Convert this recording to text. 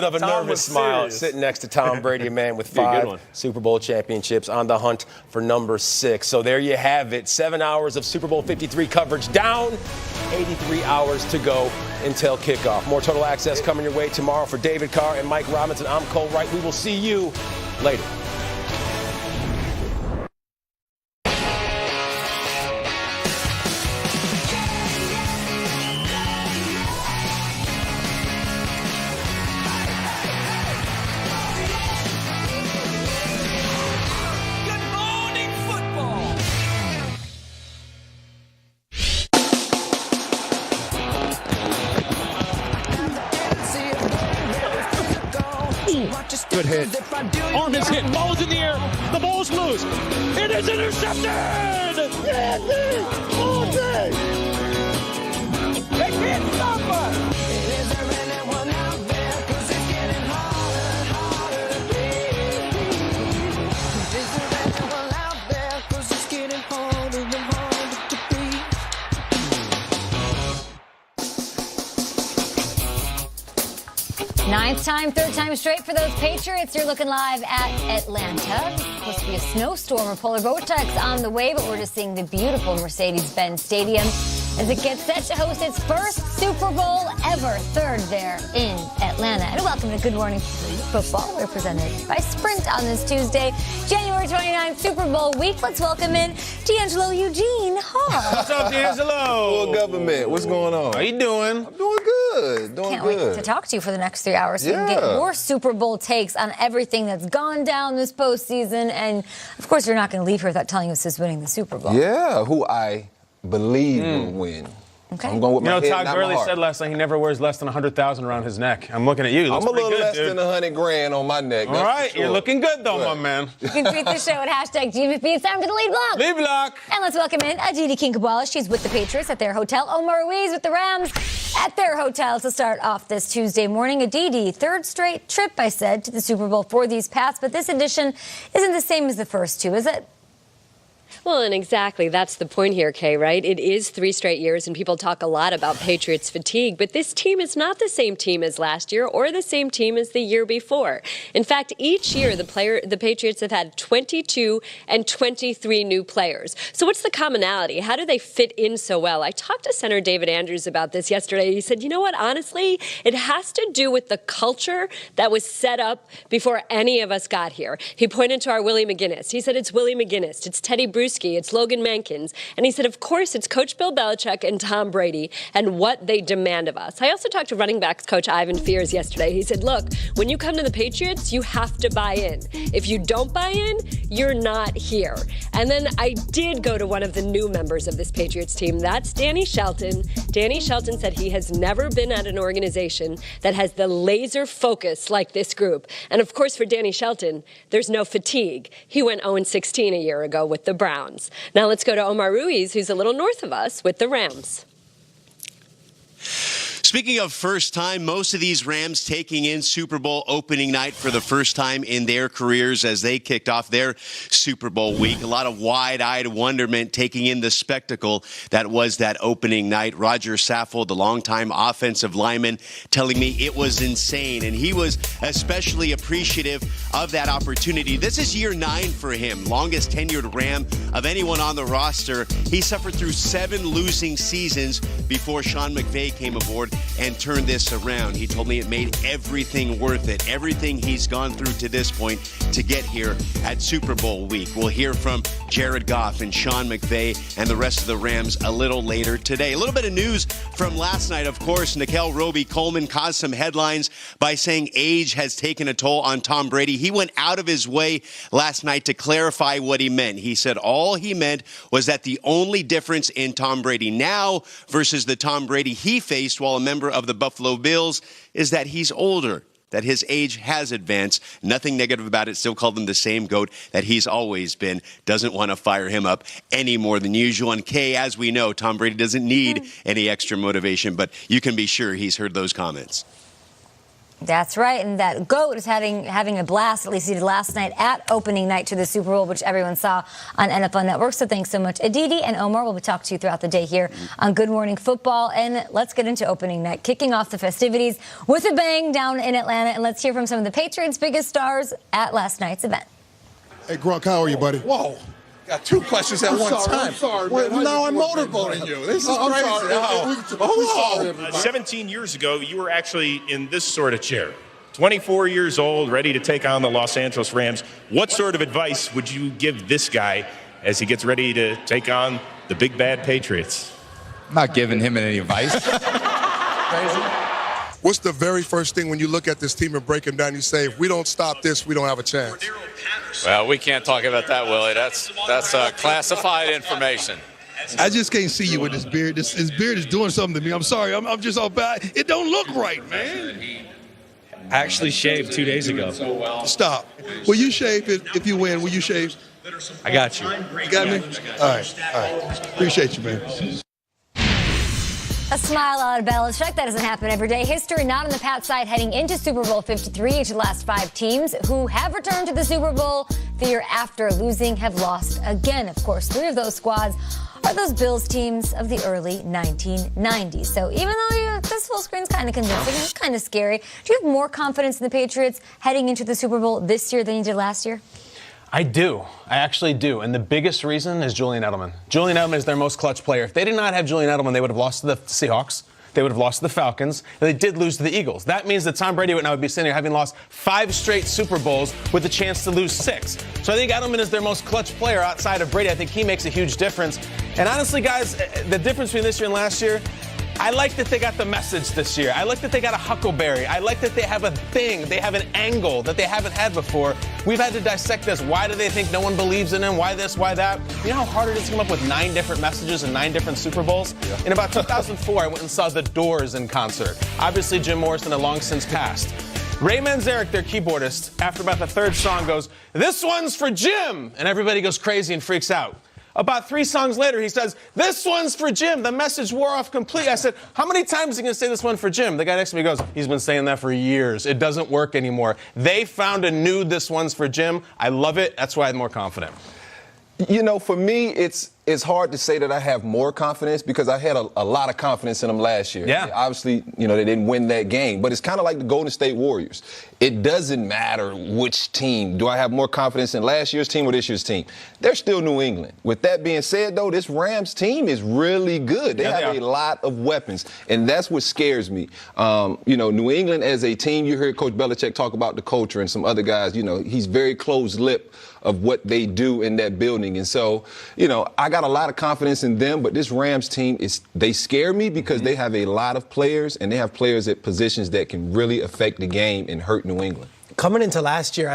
bit of a nervous smile sitting next to Tom Brady, a man with 5 Super Bowl championships, on the hunt for number 6. So there you have it. 7 hours of Super Bowl 53 coverage down. 83 hours to go until kickoff. More Total Access coming your way tomorrow. For David Carr and Mike Robinson, I'm Cole Wright. We will see you later. Good hit. Arm is hit. Ball's in the air. The ball's loose. It is intercepted. All day. They can't stop us. Is there anyone out there? 'Cause it's getting harder and harder to breathe. Is there anyone out there? 'Cause it's getting harder and harder to breathe. Ninth time, third time straight for those Patriots. You're looking live at Atlanta. It's supposed to be a snowstorm or polar vortex on the way, but we're just seeing the beautiful Mercedes-Benz Stadium as it gets set to host its first Super Bowl ever, third there in Atlanta. And welcome to Good Morning Football. We're presented by Sprint on this Tuesday, January 29th, Super Bowl week. Let's welcome in D'Angelo Eugene Hall. What's up, D'Angelo? Full government. What's going on? How you doing? I'm doing good. Can't wait to talk to you for the next 3 hours so we can get your Super Bowl takes on everything that's gone down this postseason. And, of course, you're not going to leave here without telling us who's winning the Super Bowl. Yeah, who I believe will win. Okay. I'm going with my head, Todd not Gurley my heart. said last night he never wears less than $100,000 around his neck. I'm looking at you. I'm a little good, less dude. than $100,000 on my neck. All right, you're looking good though, my man. You can tweet the show at hashtag GMFB. It's time for the lead block. Lead block. And let's welcome in Aditi Kinkhabwala. She's with the Patriots at their hotel. Omar Ruiz with the Rams at their hotel to start off this Tuesday morning. Aditi, third straight trip, I said, to the Super Bowl for these Pats, but this edition isn't the same as the first two, is it? Well, and exactly, that's the point here, Kay, right? It is 3 straight years, and people talk a lot about Patriots fatigue, but this team is not the same team as last year or the same team as the year before. In fact, each year, the Patriots have had 22 and 23 new players. So what's the commonality? How do they fit in so well? I talked to Senator David Andrews about this yesterday. He said, you know what, honestly, it has to do with the culture that was set up before any of us got here. He pointed to our Willie McGinnis. He said it's Willie McGinnis, it's Teddy Bruschi, it's Logan Mankins. And he said, of course, it's Coach Bill Belichick and Tom Brady and what they demand of us. I also talked to running backs coach Ivan Fears yesterday. He said, look, when you come to the Patriots, you have to buy in. If you don't buy in, you're not here. And then I did go to one of the new members of this Patriots team. That's Danny Shelton. Danny Shelton said he has never been at an organization that has the laser focus like this group. And of course, for Danny Shelton, there's no fatigue. He went 0-16 a year ago with the Browns. Now let's go to Omar Ruiz, who's a little north of us, with the Rams. Speaking of first time, most of these Rams taking in Super Bowl opening night for the first time in their careers as they kicked off their Super Bowl week. A lot of wide-eyed wonderment taking in the spectacle that was that opening night. Roger Saffold, the longtime offensive lineman, telling me it was insane, and he was especially appreciative of that opportunity. This is year 9 for him, longest tenured Ram of anyone on the roster. He suffered through 7 losing seasons before Sean McVay came aboard and turned this around. He told me it made everything worth it, everything he's gone through to this point to get here at Super Bowl week. We'll hear from Jared Goff and Sean McVay and the rest of the Rams a little later today. A little bit of news from last night, of course. Nickel Roby-Coleman caused some headlines by saying age has taken a toll on Tom Brady. He went out of his way last night to clarify what he meant. He said all he meant was that the only difference in Tom Brady now versus the Tom Brady he faced while a member of the Buffalo Bills is that he's older, that his age has advanced. Nothing negative about it. Still called him the same GOAT that he's always been. Doesn't want to fire him up any more than usual. And Kay, as we know, Tom Brady doesn't need any extra motivation, but you can be sure he's heard those comments. That's right, and that GOAT is having a blast, at least he did last night at opening night to the Super Bowl, which everyone saw on NFL Network. So thanks so much, Aditi and Omar. We'll be talking to you throughout the day here on Good Morning Football. And let's get into opening night, kicking off the festivities with a bang down in Atlanta. And let's hear from some of the Patriots' biggest stars at last night's event. Hey, Gronk, how are you, buddy? Whoa. Got two questions at one time. I'm sorry, well, man. now I'm motorboating you. This is crazy. Oh, 17 years ago, you were actually in this sort of chair. 24 years old, ready to take on the Los Angeles Rams. What sort of advice would you give this guy as he gets ready to take on the big bad Patriots? I'm not giving him any advice. Crazy. What's the very first thing when you look at this team and break them down, you say, if we don't stop this, we don't have a chance? Well, we can't talk about that, Willie. That's classified information. I just can't see you with this beard. This beard is doing something to me. I'm sorry. I'm just all bad. It don't look right, man. I actually shaved 2 days ago. Stop. Will you shave if you win? Will you shave? I got you. You got me? All right. Appreciate you, man. A smile out of Belichick. That doesn't happen every day. History not on the Pats side heading into Super Bowl 53. Each of the last 5 teams who have returned to the Super Bowl the year after losing have lost again. Of course, 3 of those squads are those Bills teams of the early 1990s. So even though this full screen's kind of convincing, it's kind of scary, do you have more confidence in the Patriots heading into the Super Bowl this year than you did last year? I do. I actually do. And the biggest reason is Julian Edelman. Julian Edelman is their most clutch player. If they did not have Julian Edelman, they would have lost to the Seahawks. They would have lost to the Falcons. And they did lose to the Eagles. That means that Tom Brady right now would be sitting here having lost 5 straight Super Bowls with a chance to lose 6. So I think Edelman is their most clutch player outside of Brady. I think he makes a huge difference. And honestly, guys, the difference between this year and last year, I like that they got the message this year. I like that they got a huckleberry. I like that they have a thing. They have an angle that they haven't had before. We've had to dissect this. Why do they think no one believes in them? Why this? Why that? You know how hard it is to come up with 9 different messages and 9 different Super Bowls? Yeah. In about 2004, I went and saw The Doors in concert. Obviously, Jim Morrison had long since passed. Ray Manzarek, their keyboardist, after about the 3rd song goes, "This one's for Jim!" And everybody goes crazy and freaks out. About 3 songs later, he says, "This one's for Jim." The message wore off completely. I said, "How many times is he going to say this one for Jim?" The guy next to me goes, "He's been saying that for years. It doesn't work anymore." They found a new "this one's for Jim." I love it. That's why I'm more confident. You know, for me, it's hard to say that I have more confidence because I had a lot of confidence in them last year. Yeah. Obviously, you know, they didn't win that game, but it's kind of like the Golden State Warriors. It doesn't matter which team. Do I have more confidence in last year's team or this year's team? They're still New England. With that being said, though, this Rams team is really good. They have a lot of weapons, and that's what scares me. You know, New England as a team, you heard Coach Belichick talk about the culture and some other guys. You know, he's very close-lipped of what they do in that building. And so, you know, I got a lot of confidence in them, but this Rams team, they scare me because they have a lot of players, and they have players at positions that can really affect the game and hurt New England. Coming into last year,